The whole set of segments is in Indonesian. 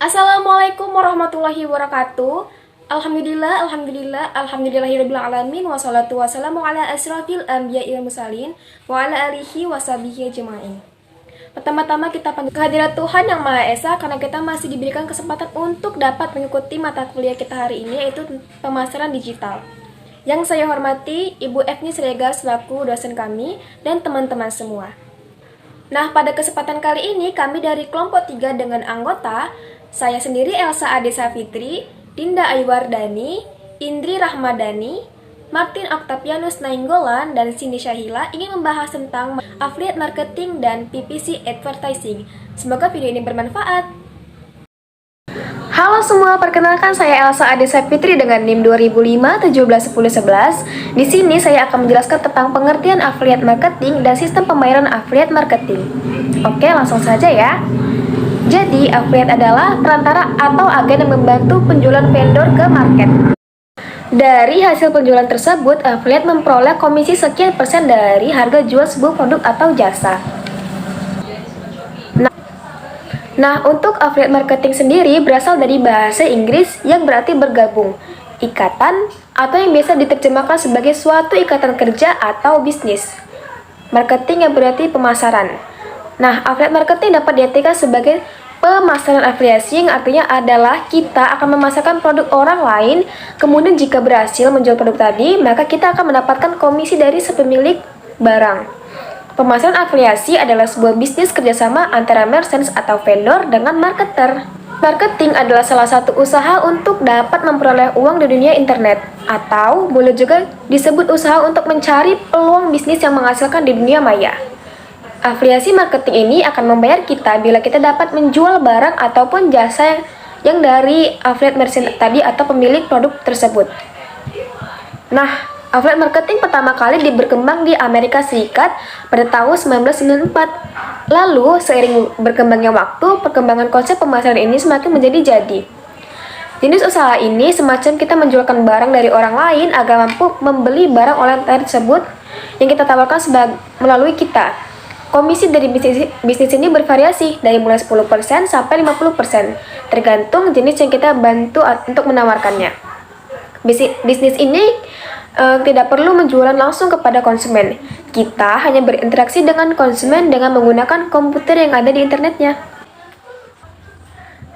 Assalamualaikum warahmatullahi wabarakatuh. Alhamdulillahirabbil alamin wassalatu wassalamu ala asrofil anbiya'i wal mursalin wa ala alihi washabihi ajmain. Pertama-tama kita panggil kehadirat Tuhan Yang Maha Esa karena kita masih diberikan kesempatan untuk dapat mengikuti mata kuliah kita hari ini, yaitu pemasaran digital. Yang saya hormati Ibu Efni Sregar selaku dosen kami dan teman-teman semua. Nah, pada kesempatan kali ini kami dari kelompok 3 dengan anggota saya sendiri Elsa Adesa Fitri, Dinda Aiwardani, Indri Rahmadani, Martin Octavianus Nainggolan, dan Cindy Syahila ingin membahas tentang affiliate marketing dan PPC advertising. Semoga video ini bermanfaat. Halo semua, perkenalkan saya Elsa Adesa Fitri dengan NIM 2005 171011. Di sini saya akan menjelaskan tentang pengertian affiliate marketing dan sistem pembayaran affiliate marketing. Oke, langsung saja ya. Jadi, affiliate adalah perantara atau agen yang membantu penjualan vendor ke market. Dari hasil penjualan tersebut, affiliate memperoleh komisi sekian persen dari harga jual sebuah produk atau jasa. Nah, untuk affiliate marketing sendiri berasal dari bahasa Inggris yang berarti bergabung, ikatan, atau yang biasa diterjemahkan sebagai suatu ikatan kerja atau bisnis. Marketing yang berarti pemasaran. Nah, affiliate marketing dapat diartikan sebagai pemasaran afiliasi, yang artinya adalah kita akan memasarkan produk orang lain, kemudian jika berhasil menjual produk tadi, maka kita akan mendapatkan komisi dari sepemilik barang. Pemasaran afiliasi adalah sebuah bisnis kerjasama antara merchants atau vendor dengan marketer. Marketing adalah salah satu usaha untuk dapat memperoleh uang di dunia internet, atau boleh juga disebut usaha untuk mencari peluang bisnis yang menghasilkan di dunia maya. Afiliasi marketing ini akan membayar kita bila kita dapat menjual barang ataupun jasa yang dari affiliate merchant tadi atau pemilik produk tersebut. Nah, affiliate marketing pertama kali berkembang di Amerika Serikat pada tahun 1994. Lalu, seiring berkembangnya waktu, perkembangan konsep pemasaran ini semakin menjadi-jadi. Jenis usaha ini semacam kita menjualkan barang dari orang lain agar mampu membeli barang online tersebut yang kita tawarkan melalui kita. Komisi dari bisnis ini bervariasi dari mulai 10% sampai 50%, tergantung jenis yang kita bantu untuk menawarkannya. Bisnis ini tidak perlu menjualan langsung kepada konsumen. Kita hanya berinteraksi dengan konsumen dengan menggunakan komputer yang ada di internetnya.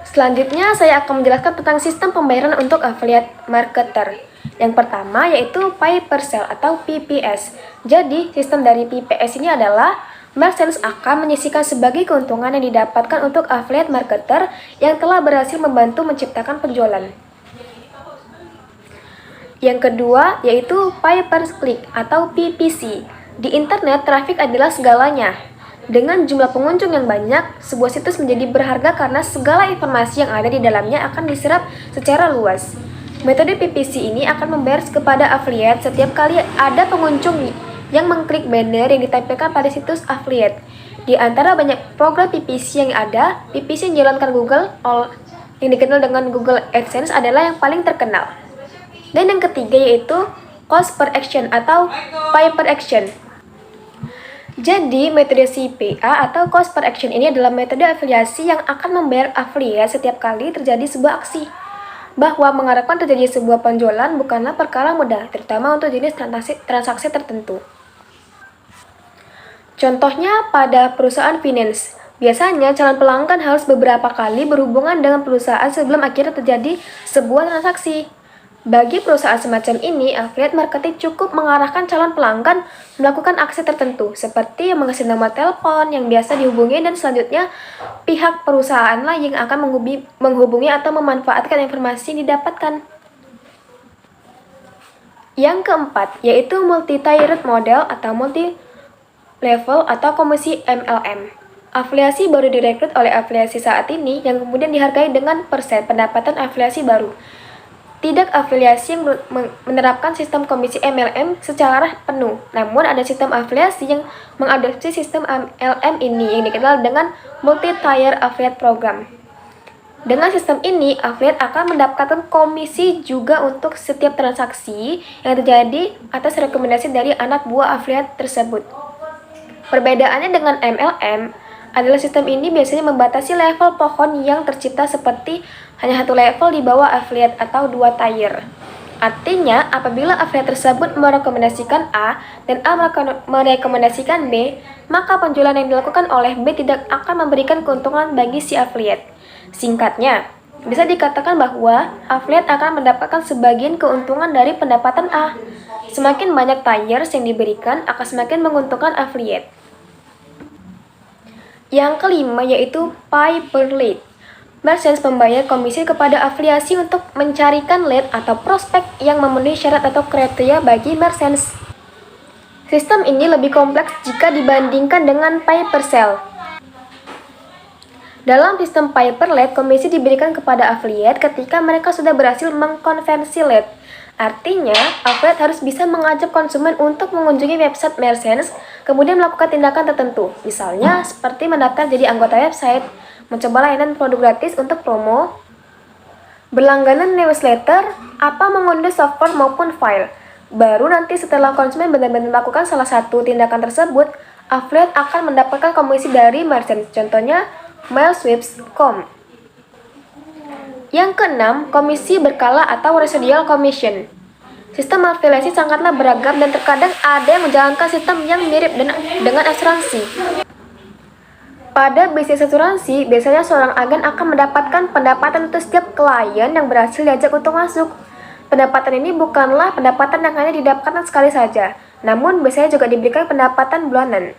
Selanjutnya, saya akan menjelaskan tentang sistem pembayaran untuk affiliate marketer. Yang pertama yaitu Pay Per Sale atau PPS. Jadi, sistem dari PPS ini adalah merchants akan menyisihkan sebagai keuntungan yang didapatkan untuk affiliate marketer yang telah berhasil membantu menciptakan penjualan. Yang kedua yaitu Pay Per Click atau PPC. Di internet, traffic adalah segalanya. Dengan jumlah pengunjung yang banyak, sebuah situs menjadi berharga karena segala informasi yang ada di dalamnya akan diserap secara luas. Metode PPC ini akan membayar kepada affiliate setiap kali ada pengunjung yang mengklik banner yang ditampilkan pada situs affiliate. Di antara banyak program PPC yang ada, PPC yang dijalankan Google, yang dikenal dengan Google AdSense, adalah yang paling terkenal. Dan yang ketiga yaitu Cost Per Action atau Pay Per Action. Jadi, metode CPA atau Cost Per Action ini adalah metode afiliasi yang akan membayar affiliate setiap kali terjadi sebuah aksi. Bahwa mengharapkan terjadi sebuah penjualan bukanlah perkara mudah, terutama untuk jenis transaksi tertentu. Contohnya pada perusahaan finance. Biasanya calon pelanggan harus beberapa kali berhubungan dengan perusahaan sebelum akhirnya terjadi sebuah transaksi. Bagi perusahaan semacam ini, affiliate marketing cukup mengarahkan calon pelanggan melakukan aksi tertentu, seperti mengasih nomor telepon yang biasa dihubungi dan selanjutnya pihak perusahaan lain yang akan menghubungi atau memanfaatkan informasi yang didapatkan. Yang keempat, yaitu multi-tiered model atau multi-level atau komisi MLM. Afiliasi baru direkrut oleh afiliasi saat ini yang kemudian dihargai dengan persen pendapatan afiliasi baru. Tidak afiliasi yang menerapkan sistem komisi MLM secara penuh, namun ada sistem afiliasi yang mengadopsi sistem MLM ini yang dikenal dengan multi-tier affiliate program. Dengan sistem ini, affiliate akan mendapatkan komisi juga untuk setiap transaksi yang terjadi atas rekomendasi dari anak buah affiliate tersebut. Perbedaannya dengan MLM, adalah sistem ini biasanya membatasi level pohon yang tercipta seperti hanya satu level di bawah affiliate atau 2 tier. Artinya, apabila affiliate tersebut merekomendasikan A dan A merekomendasikan B, maka penjualan yang dilakukan oleh B tidak akan memberikan keuntungan bagi si affiliate. Singkatnya, bisa dikatakan bahwa affiliate akan mendapatkan sebagian keuntungan dari pendapatan A. Semakin banyak tiers yang diberikan akan semakin menguntungkan affiliate. Yang kelima yaitu pay per lead. Merchants membayar komisi kepada afiliasi untuk mencarikan lead atau prospek yang memenuhi syarat atau kriteria bagi merchants. Sistem ini lebih kompleks jika dibandingkan dengan pay per sale. Dalam sistem pay per lead, komisi diberikan kepada affiliate ketika mereka sudah berhasil mengkonversi lead. Artinya, affiliate harus bisa mengajak konsumen untuk mengunjungi website merchants, kemudian melakukan tindakan tertentu, misalnya seperti mendaftar jadi anggota website, mencoba layanan produk gratis untuk promo, berlangganan newsletter, atau mengunduh software maupun file. Baru nanti setelah konsumen benar-benar melakukan salah satu tindakan tersebut, affiliate akan mendapatkan komisi dari merchant, contohnya Mailsweeps.com. Yang keenam, komisi berkala atau residual commission. Sistem afiliasi sangatlah beragam dan terkadang ada yang menjalankan sistem yang mirip dengan asuransi. Pada bisnis asuransi, biasanya seorang agen akan mendapatkan pendapatan untuk setiap klien yang berhasil diajak untuk masuk. Pendapatan ini bukanlah pendapatan yang hanya didapatkan sekali saja, namun biasanya juga diberikan pendapatan bulanan.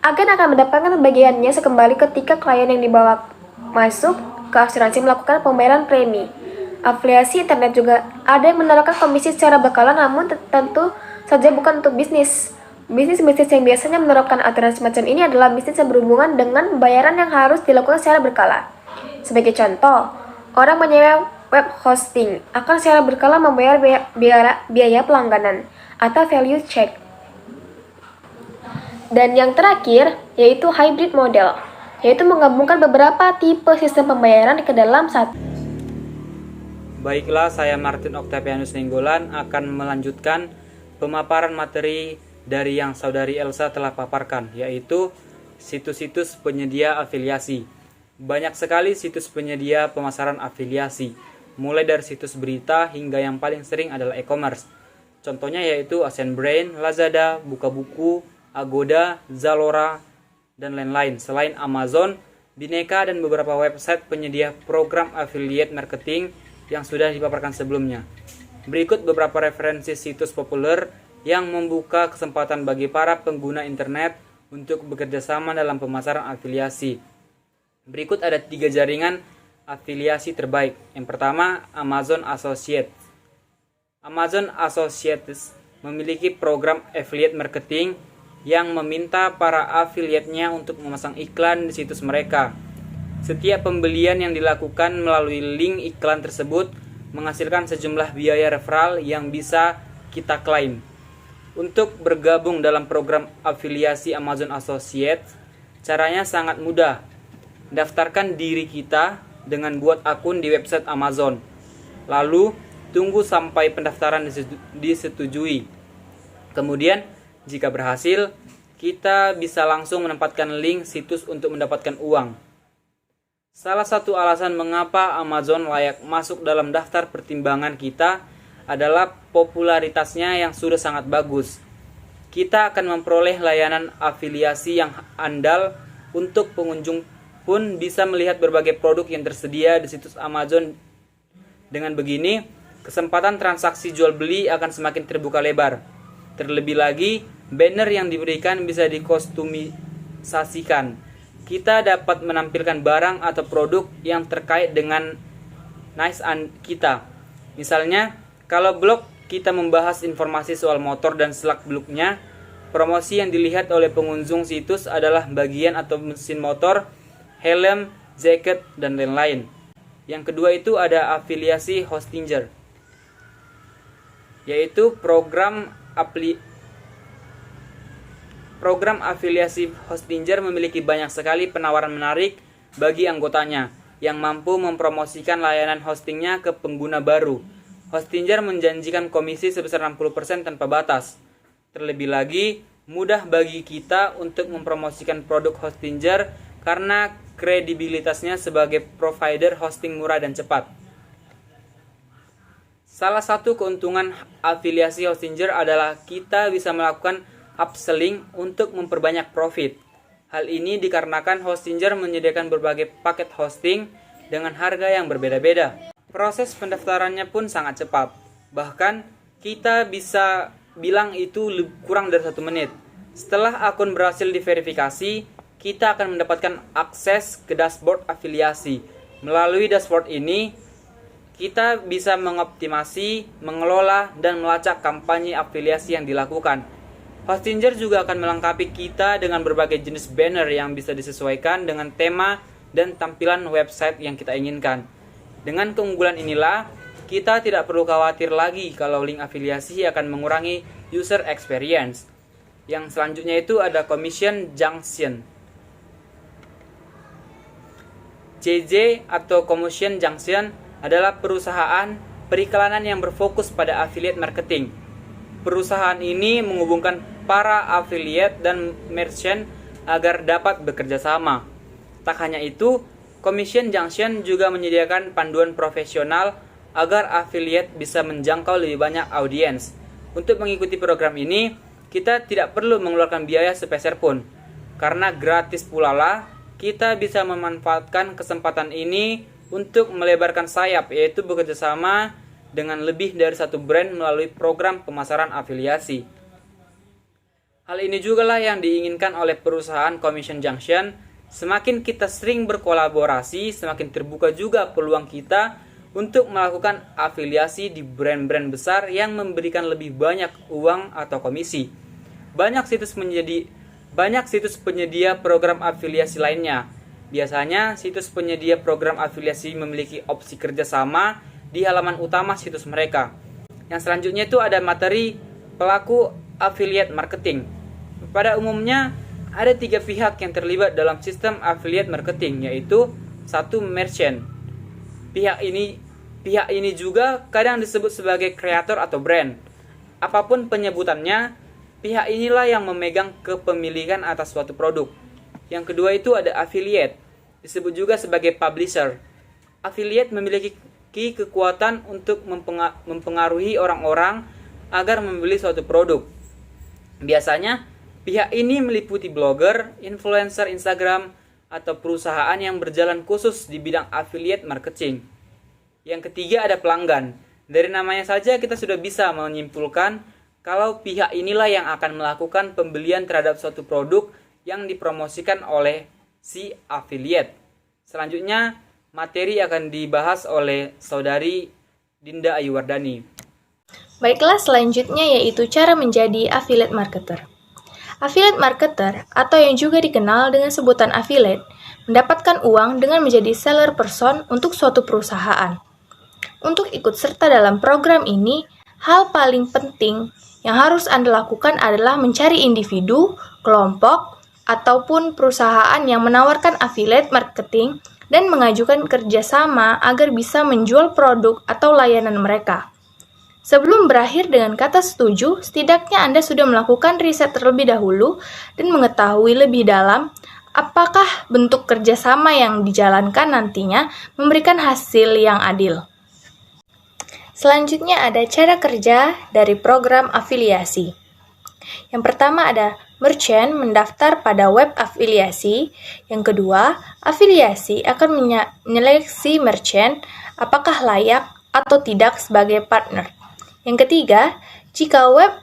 Agen akan mendapatkan bagiannya sekembali ketika klien yang dibawa masuk ke asuransi melakukan pembayaran premi. Afiliasi internet juga ada yang menawarkan komisi secara berkala, namun tentu saja bukan untuk bisnis. Bisnis-bisnis yang biasanya menerapkan aturan semacam ini adalah bisnis yang berhubungan dengan bayaran yang harus dilakukan secara berkala. Sebagai contoh, orang menyewa web hosting akan secara berkala membayar biaya pelangganan atau value check. Dan yang terakhir yaitu hybrid model, yaitu menggabungkan beberapa tipe sistem pembayaran ke dalam satu. Baiklah, saya Martin Octavianus Nenggolan akan melanjutkan pemaparan materi dari yang saudari Elsa telah paparkan, yaitu situs-situs penyedia afiliasi. Banyak sekali situs penyedia pemasaran afiliasi, mulai dari situs berita hingga yang paling sering adalah e-commerce. Contohnya yaitu AscendBrain, Lazada, Bukabuku, Agoda, Zalora, dan lain-lain. Selain Amazon, Bineka, dan beberapa website penyedia program affiliate marketing yang sudah dipaparkan sebelumnya. Berikut beberapa referensi situs populer yang membuka kesempatan bagi para pengguna internet untuk bekerja sama dalam pemasaran afiliasi. Berikut ada 3 jaringan afiliasi terbaik. Yang pertama, Amazon Associates. Amazon Associates memiliki program affiliate marketing yang meminta para afiliatnya untuk memasang iklan di situs mereka. Setiap pembelian yang dilakukan melalui link iklan tersebut menghasilkan sejumlah biaya referral yang bisa kita klaim. Untuk bergabung dalam program afiliasi Amazon Associates, caranya sangat mudah. Daftarkan diri kita dengan buat akun di website Amazon. Lalu, tunggu sampai pendaftaran disetujui. Kemudian, jika berhasil, kita bisa langsung menempatkan link situs untuk mendapatkan uang. Salah satu alasan mengapa Amazon layak masuk dalam daftar pertimbangan kita adalah popularitasnya yang sudah sangat bagus. Kita akan memperoleh layanan afiliasi yang andal, untuk pengunjung pun bisa melihat berbagai produk yang tersedia di situs Amazon. Dengan begini, kesempatan transaksi jual beli akan semakin terbuka lebar. Terlebih lagi, banner yang diberikan bisa dikostumisasikan. Kita dapat menampilkan barang atau produk yang terkait dengan niche kita. Misalnya, kalau blog kita membahas informasi soal motor dan selak-beluknya, promosi yang dilihat oleh pengunjung situs adalah bagian atau mesin motor, helm, jaket, dan lain-lain. Yang kedua itu ada afiliasi Hostinger, yaitu program afiliasi Hostinger memiliki banyak sekali penawaran menarik bagi anggotanya yang mampu mempromosikan layanan hostingnya ke pengguna baru. Hostinger menjanjikan komisi sebesar 60% tanpa batas. Terlebih lagi, mudah bagi kita untuk mempromosikan produk Hostinger karena kredibilitasnya sebagai provider hosting murah dan cepat. Salah satu keuntungan afiliasi Hostinger adalah kita bisa melakukan upselling untuk memperbanyak profit. Hal ini dikarenakan Hostinger menyediakan berbagai paket hosting dengan harga yang berbeda-beda. Proses pendaftarannya pun sangat cepat. Bahkan kita bisa bilang itu kurang dari 1 menit. Setelah akun berhasil diverifikasi, kita akan mendapatkan akses ke dashboard afiliasi. Melalui dashboard ini, kita bisa mengoptimasi, mengelola, dan melacak kampanye afiliasi yang dilakukan. Hostinger juga akan melengkapi kita dengan berbagai jenis banner yang bisa disesuaikan dengan tema dan tampilan website yang kita inginkan. Dengan keunggulan inilah, kita tidak perlu khawatir lagi kalau link afiliasi akan mengurangi user experience. Yang selanjutnya itu ada Commission Junction. CJ atau Commission Junction adalah perusahaan periklanan yang berfokus pada affiliate marketing. Perusahaan ini menghubungkan para affiliate dan merchant agar dapat bekerja sama. Tak hanya itu, Commission Junction juga menyediakan panduan profesional agar affiliate bisa menjangkau lebih banyak audiens. Untuk mengikuti program ini, kita tidak perlu mengeluarkan biaya sepeser pun. Karena gratis pula lah, kita bisa memanfaatkan kesempatan ini untuk melebarkan sayap, yaitu bekerja sama dengan lebih dari 1 brand melalui program pemasaran afiliasi. Hal ini juga lah yang diinginkan oleh perusahaan Commission Junction. Semakin kita sering berkolaborasi, semakin terbuka juga peluang kita untuk melakukan afiliasi di brand-brand besar yang memberikan lebih banyak uang atau komisi. Banyak situs penyedia program afiliasi lainnya. Biasanya, situs penyedia program afiliasi memiliki opsi kerjasama di halaman utama situs mereka. Yang selanjutnya itu ada materi pelaku affiliate marketing. Pada umumnya, ada 3 pihak yang terlibat dalam sistem affiliate marketing, yaitu 1. Merchant. Pihak ini juga kadang disebut sebagai kreator atau brand. Apapun penyebutannya, pihak inilah yang memegang kepemilikan atas suatu produk. Yang kedua itu ada affiliate, disebut juga sebagai publisher. Affiliate memiliki kekuatan untuk mempengaruhi orang-orang agar membeli suatu produk. Biasanya, pihak ini meliputi blogger, influencer Instagram, atau perusahaan yang berjalan khusus di bidang affiliate marketing. Yang ketiga ada pelanggan. Dari namanya saja kita sudah bisa menyimpulkan kalau pihak inilah yang akan melakukan pembelian terhadap suatu produk yang dipromosikan oleh si affiliate. Selanjutnya, materi akan dibahas oleh Saudari Dinda Ayuwardani. Baiklah, selanjutnya yaitu cara menjadi affiliate marketer. Affiliate marketer, atau yang juga dikenal dengan sebutan affiliate, mendapatkan uang dengan menjadi seller person untuk suatu perusahaan. Untuk ikut serta dalam program ini, hal paling penting yang harus Anda lakukan adalah mencari individu, kelompok, ataupun perusahaan yang menawarkan affiliate marketing dan mengajukan kerjasama agar bisa menjual produk atau layanan mereka. Sebelum berakhir dengan kata setuju, setidaknya Anda sudah melakukan riset terlebih dahulu dan mengetahui lebih dalam apakah bentuk kerjasama yang dijalankan nantinya memberikan hasil yang adil. Selanjutnya ada cara kerja dari program afiliasi. Yang pertama ada merchant mendaftar pada web afiliasi. Yang kedua, afiliasi akan menyeleksi merchant apakah layak atau tidak sebagai partner. Yang ketiga, jika web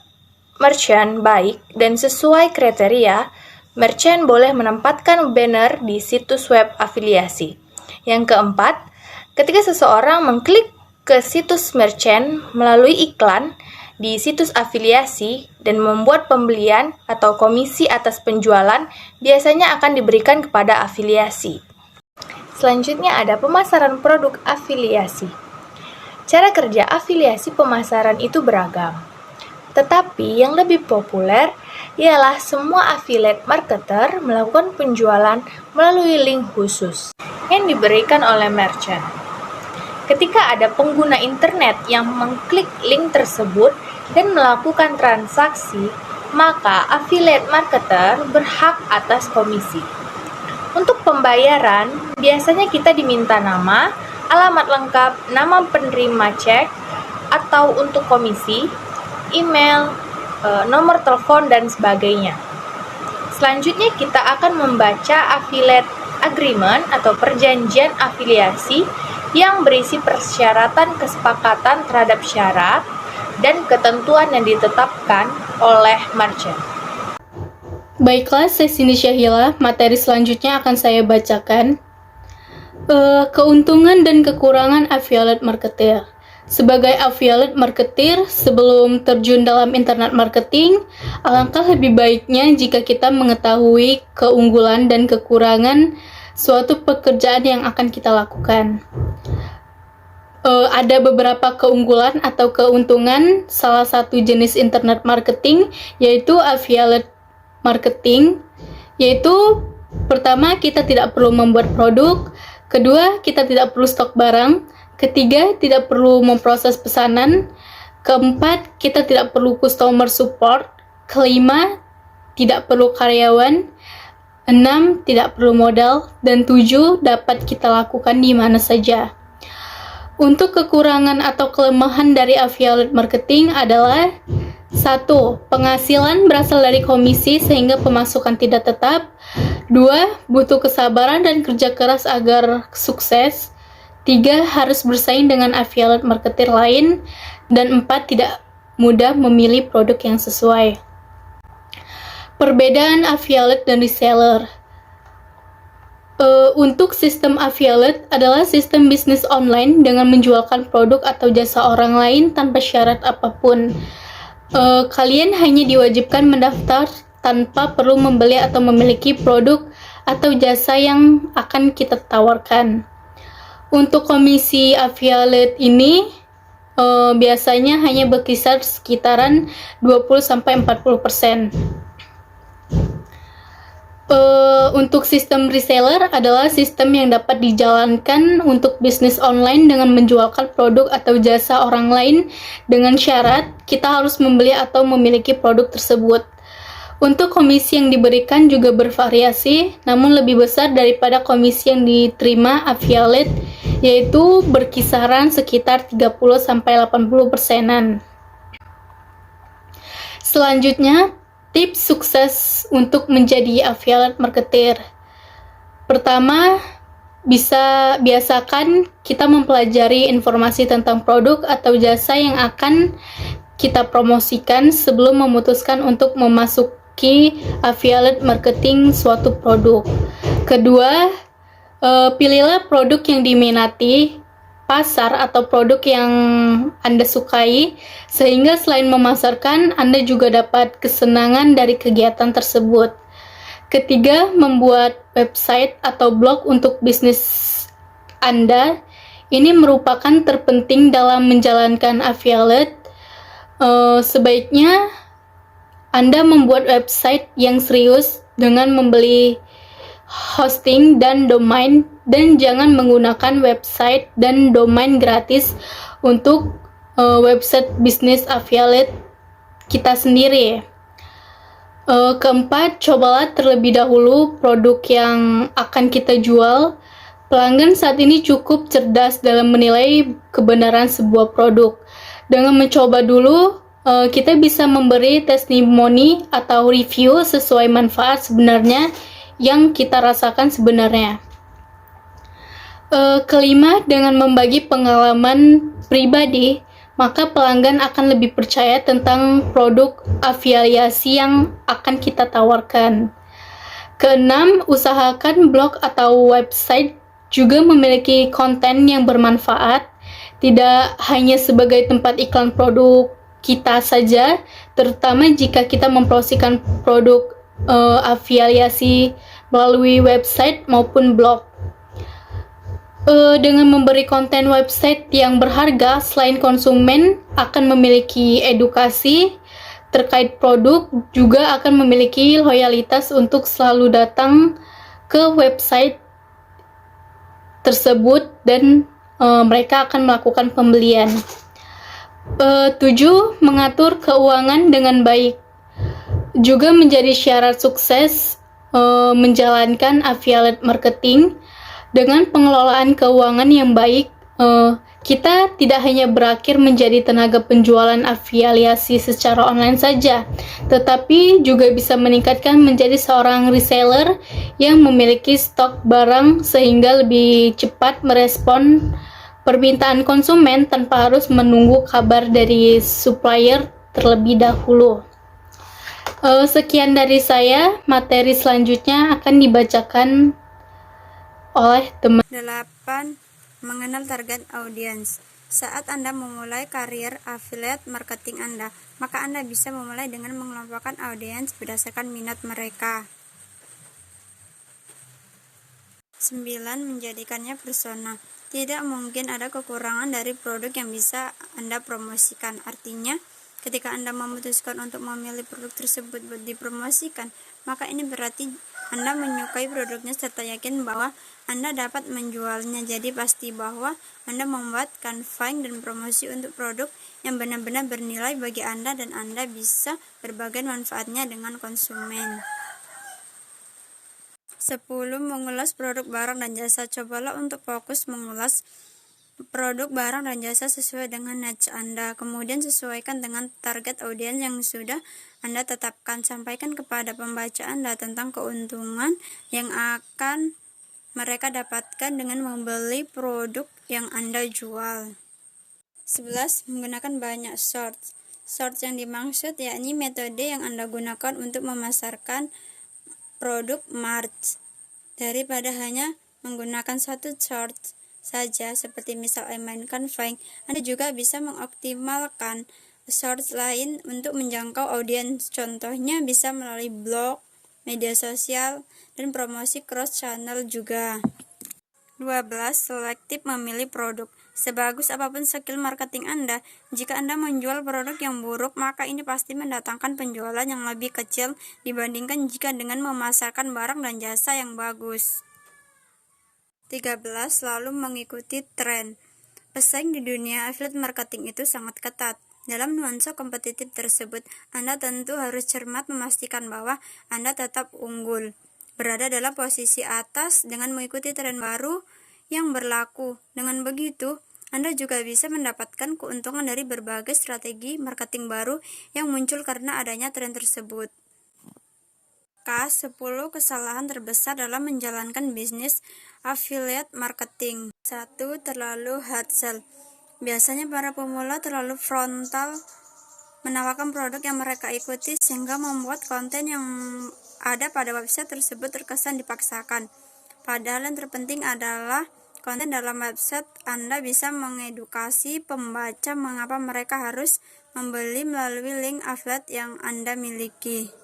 merchant baik dan sesuai kriteria, merchant boleh menempatkan banner di situs web afiliasi. Yang keempat, ketika seseorang mengklik ke situs merchant melalui iklan di situs afiliasi dan membuat pembelian atau komisi atas penjualan, biasanya akan diberikan kepada afiliasi. Selanjutnya ada pemasaran produk afiliasi. Cara kerja afiliasi pemasaran itu beragam, tetapi yang lebih populer ialah semua affiliate marketer melakukan penjualan melalui link khusus yang diberikan oleh merchant. Ketika ada pengguna internet yang mengklik link tersebut dan melakukan transaksi, maka affiliate marketer berhak atas komisi. Untuk pembayaran, biasanya kita diminta nama, alamat lengkap, nama penerima cek, atau untuk komisi, email, nomor telepon, dan sebagainya. Selanjutnya kita akan membaca affiliate agreement atau perjanjian afiliasi yang berisi persyaratan kesepakatan terhadap syarat dan ketentuan yang ditetapkan oleh merchant. Baiklah, saya Cindy Syahila. Materi selanjutnya akan saya bacakan. Keuntungan dan kekurangan affiliate marketer. Sebagai affiliate marketer, sebelum terjun dalam internet marketing, alangkah lebih baiknya jika kita mengetahui keunggulan dan kekurangan suatu pekerjaan yang akan kita lakukan. Ada beberapa keunggulan atau keuntungan salah satu jenis internet marketing, yaitu affiliate marketing, yaitu pertama, kita tidak perlu membuat produk, kedua, kita tidak perlu stok barang, ketiga, tidak perlu memproses pesanan, keempat, kita tidak perlu customer support, kelima, tidak perlu karyawan, enam, tidak perlu modal, dan tujuh, dapat kita lakukan di mana saja. Untuk kekurangan atau kelemahan dari affiliate marketing adalah 1. Penghasilan berasal dari komisi sehingga pemasukan tidak tetap. 2. Butuh kesabaran dan kerja keras agar sukses. 3. Harus bersaing dengan affiliate marketer lain. Dan 4. Tidak mudah memilih produk yang sesuai. Perbedaan affiliate dan reseller. Untuk sistem affiliate adalah sistem bisnis online dengan menjualkan produk atau jasa orang lain tanpa syarat apapun. Kalian hanya diwajibkan mendaftar tanpa perlu membeli atau memiliki produk atau jasa yang akan kita tawarkan. Untuk komisi affiliate ini biasanya hanya berkisar sekitaran 20-40%. Untuk sistem reseller adalah sistem yang dapat dijalankan untuk bisnis online dengan menjualkan produk atau jasa orang lain dengan syarat kita harus membeli atau memiliki produk tersebut. Untuk komisi yang diberikan juga bervariasi, namun lebih besar daripada komisi yang diterima affiliate, yaitu berkisaran sekitar 30-80%-an. Selanjutnya, tips sukses untuk menjadi affiliate marketer. Pertama, biasakan kita mempelajari informasi tentang produk atau jasa yang akan kita promosikan sebelum memutuskan untuk memasuki affiliate marketing suatu produk. Kedua, pilihlah produk yang diminati pasar atau produk yang Anda sukai, sehingga selain memasarkan, Anda juga dapat kesenangan dari kegiatan tersebut. Ketiga, membuat website atau blog untuk bisnis Anda. Ini merupakan terpenting dalam menjalankan affiliate. Sebaiknya Anda membuat website yang serius dengan membeli hosting dan domain, dan jangan menggunakan website dan domain gratis untuk website bisnis affiliate kita sendiri. Keempat, cobalah terlebih dahulu produk yang akan kita jual. Pelanggan saat ini cukup cerdas dalam menilai kebenaran sebuah produk. Dengan mencoba dulu, kita bisa memberi testimoni atau review sesuai manfaat sebenarnya yang kita rasakan sebenarnya. Kelima, dengan membagi pengalaman pribadi, maka pelanggan akan lebih percaya tentang produk afiliasi yang akan kita tawarkan. Keenam, usahakan blog atau website juga memiliki konten yang bermanfaat, tidak hanya sebagai tempat iklan produk kita saja, terutama jika kita mempromosikan produk afiliasi melalui website maupun blog. Dengan memberi konten website yang berharga, selain konsumen akan memiliki edukasi terkait produk, juga akan memiliki loyalitas untuk selalu datang ke website tersebut dan mereka akan melakukan pembelian. 7. Mengatur keuangan dengan baik juga menjadi syarat sukses menjalankan affiliate marketing dengan pengelolaan keuangan yang baik. Kita tidak hanya berakhir menjadi tenaga penjualan afiliasi secara online saja, tetapi juga bisa meningkatkan menjadi seorang reseller yang memiliki stok barang sehingga lebih cepat merespon permintaan konsumen tanpa harus menunggu kabar dari supplier terlebih dahulu. Sekian dari saya, materi selanjutnya akan dibacakan oleh teman. 8. Mengenal target audience. Saat Anda memulai karir affiliate marketing Anda, maka Anda bisa memulai dengan mengelompokkan audiens berdasarkan minat mereka. 9. Menjadikannya persona. Tidak mungkin ada kekurangan dari produk yang bisa Anda promosikan. Artinya, ketika Anda memutuskan untuk memilih produk tersebut buat dipromosikan, maka ini berarti Anda menyukai produknya serta yakin bahwa Anda dapat menjualnya. Jadi pasti bahwa Anda membuat campaign dan promosi untuk produk yang benar-benar bernilai bagi Anda dan Anda bisa berbagi manfaatnya dengan konsumen. 10. Mengulas produk barang dan jasa. Cobalah untuk fokus mengulas produk barang dan jasa sesuai dengan niche Anda. Kemudian sesuaikan dengan target audiens yang sudah Anda tetapkan. Sampaikan kepada pembaca Anda tentang keuntungan yang akan mereka dapatkan dengan membeli produk yang Anda jual. 11. Menggunakan banyak source. Source yang dimaksud yakni metode yang Anda gunakan untuk memasarkan produk merch. Daripada hanya menggunakan satu source saja, seperti misal email campaign, Anda juga bisa mengoptimalkan source lain untuk menjangkau audiens. Contohnya bisa melalui blog, media sosial, dan promosi cross channel juga. 12. Selektif memilih produk. Sebagus apapun skill marketing Anda, jika Anda menjual produk yang buruk, maka ini pasti mendatangkan penjualan yang lebih kecil dibandingkan jika dengan memasarkan barang dan jasa yang bagus. 13. Selalu mengikuti tren. Pesaing di dunia affiliate marketing itu sangat ketat. Dalam nuansa kompetitif tersebut, Anda tentu harus cermat memastikan bahwa Anda tetap unggul, berada dalam posisi atas dengan mengikuti tren baru yang berlaku. Dengan begitu, Anda juga bisa mendapatkan keuntungan dari berbagai strategi marketing baru yang muncul karena adanya tren tersebut. 10 kesalahan terbesar dalam menjalankan bisnis affiliate marketing. 1. Terlalu hard sell. Biasanya para pemula terlalu frontal menawarkan produk yang mereka ikuti sehingga membuat konten yang ada pada website tersebut terkesan dipaksakan. Padahal yang terpenting adalah konten dalam website Anda bisa mengedukasi pembaca mengapa mereka harus membeli melalui link affiliate yang Anda miliki.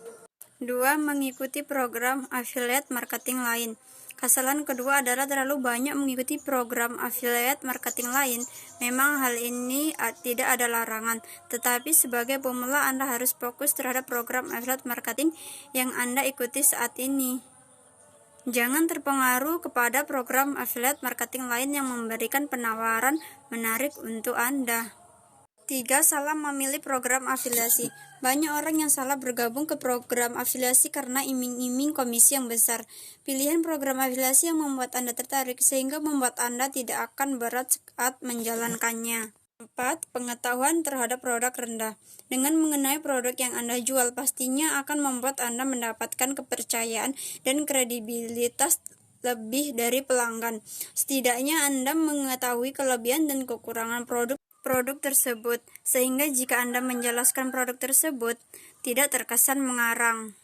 2. Mengikuti program affiliate marketing lain. Kesalahan kedua adalah terlalu banyak mengikuti program affiliate marketing lain. Memang hal ini tidak ada larangan, tetapi sebagai pemula Anda harus fokus terhadap program affiliate marketing yang Anda ikuti saat ini. Jangan terpengaruh kepada program affiliate marketing lain yang memberikan penawaran menarik untuk Anda. 3. Salah memilih program afiliasi. Banyak orang yang salah bergabung ke program afiliasi karena iming-iming komisi yang besar. Pilihan program afiliasi yang membuat Anda tertarik sehingga membuat Anda tidak akan berat saat menjalankannya. 4. Pengetahuan terhadap produk rendah. Dengan mengenai produk yang Anda jual, pastinya akan membuat Anda mendapatkan kepercayaan dan kredibilitas lebih dari pelanggan. Setidaknya Anda mengetahui kelebihan dan kekurangan produk tersebut, sehingga jika Anda menjelaskan produk tersebut, tidak terkesan mengarang.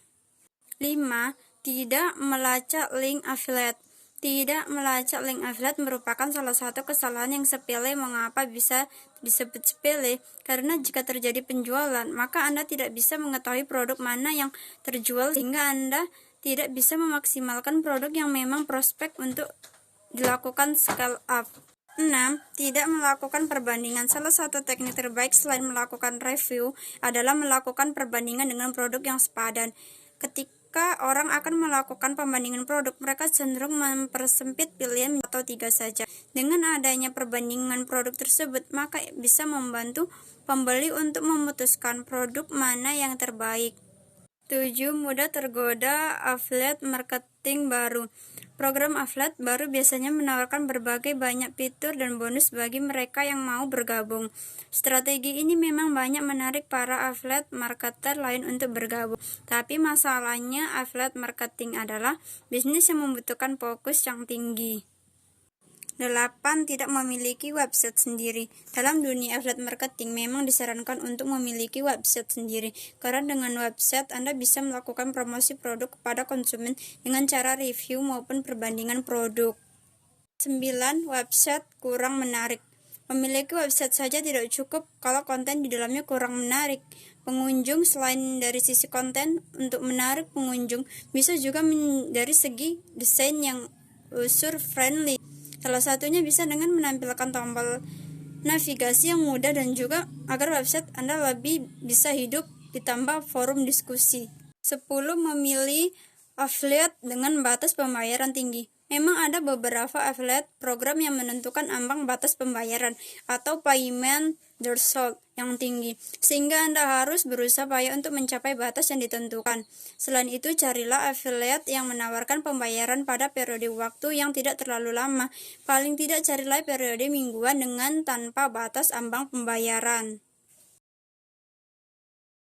5. Tidak melacak link affiliate. Tidak melacak link affiliate merupakan salah satu kesalahan yang sepele. Mengapa bisa disebut sepele? Karena jika terjadi penjualan, maka Anda tidak bisa mengetahui produk mana yang terjual, sehingga Anda tidak bisa memaksimalkan produk yang memang prospek untuk dilakukan scale up. 6. Tidak melakukan perbandingan. Salah satu teknik terbaik selain melakukan review adalah melakukan perbandingan dengan produk yang sepadan. Ketika orang akan melakukan pembandingan produk, mereka cenderung mempersempit pilihan atau 3 saja. Dengan adanya perbandingan produk tersebut, maka bisa membantu pembeli untuk memutuskan produk mana yang terbaik. 7. Mudah tergoda affiliate marketing baru. Program affiliate baru biasanya menawarkan berbagai banyak fitur dan bonus bagi mereka yang mau bergabung. Strategi ini memang banyak menarik para affiliate marketer lain untuk bergabung. Tapi masalahnya affiliate marketing adalah bisnis yang membutuhkan fokus yang tinggi. 8. Tidak memiliki website sendiri. Dalam dunia affiliate marketing memang disarankan untuk memiliki website sendiri, karena dengan website Anda bisa melakukan promosi produk kepada konsumen dengan cara review maupun perbandingan produk. 9. Website kurang menarik. Memiliki website saja tidak cukup kalau konten di dalamnya kurang menarik. Pengunjung selain dari sisi konten, untuk menarik pengunjung bisa juga dari segi desain yang user friendly. Salah satunya bisa dengan menampilkan tombol navigasi yang mudah dan juga agar website Anda lebih bisa hidup ditambah forum diskusi. 10. Memilih affiliate dengan batas pembayaran tinggi. Memang ada beberapa affiliate program yang menentukan ambang batas pembayaran atau payment threshold yang tinggi, sehingga Anda harus berusaha payah untuk mencapai batas yang ditentukan. Selain itu, carilah affiliate yang menawarkan pembayaran pada periode waktu yang tidak terlalu lama. Paling tidak carilah periode mingguan dengan tanpa batas ambang pembayaran.